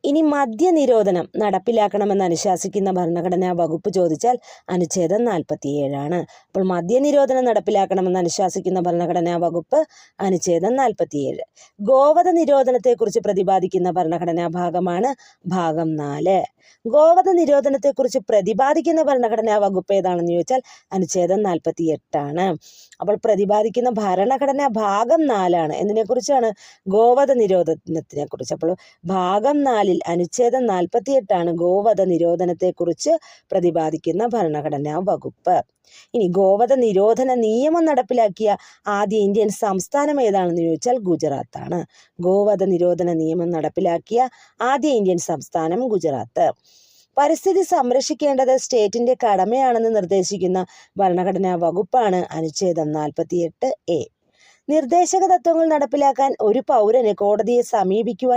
ഇനി മദ്യനിരോധനം നടപ്പിലാക്കണമെന്ന് അനുശാസിക്കുന്ന ഭരണഘടനാ വകുപ്പ് ചോദിച്ചാൽ അനുച്ഛേദം 47. അപ്പോൾ മദ്യനിരോധനം നടപ്പിലാക്കണമെന്ന് അനുശാസിക്കുന്ന ഭരണഘടനാ വകുപ്പ് അനുച്ഛേദം 47. ഗോവധ നിരോധനത്തെക്കുറിച്ച് പ്രതിപാദിക്കുന്ന ഭരണഘടനാ ഭാഗമാണ് ഭാഗം 4. ഗോവധ നിരോധനത്തെക്കുറിച്ച് പ്രതിപാദിക്കുന്ന ഭരണഘടനാ വകുപ്പ് ഏതാണെന്ന് ചോദിച്ചാൽ അനുച്ഛേദം 48. അപ്പോൾ പ്രതിപാദിക്കുന്ന ഭരണഘടനാ ഭാഗം 4 എന്തിനെക്കുറിച്ചാണ്? ഗോവധ നിരോധനത്തിനെ കുറിച്ച്. അപ്പോൾ ഭാഗം 4 അനുച്ഛേദം 48 ഗോവധ നിരോധനത്തെക്കുറിച്ച് പ്രതിപാദിക്കുന്ന ഭരണഘടനാ വകുപ്പ്. ഇനി ഗോവധ നിരോധന നിയമം നടപ്പിലാക്കിയ ആദ്യ ഇന്ത്യൻ സംസ്ഥാനം ഏതാണെന്ന് ചോദിച്ചാൽ ഗുജറാത്താണ്. ഗോവധ നിരോധന നിയമം നടപ്പിലാക്കിയ ആദ്യ ഇന്ത്യൻ സംസ്ഥാനം ഗുജറാത്ത്. പരിസ്ഥിതി സംരക്ഷിക്കേണ്ടത് സ്റ്റേറ്റിന്റെ കടമയാണെന്ന് നിർദ്ദേശിക്കുന്ന ഭരണഘടനാ വകുപ്പാണ് അനുച്ഛേദം 48A. നിർദ്ദേശക തത്വങ്ങൾ നടപ്പിലാക്കാൻ ഒരു പൗരന് കോടതിയെ സമീപിക്കുവാൻ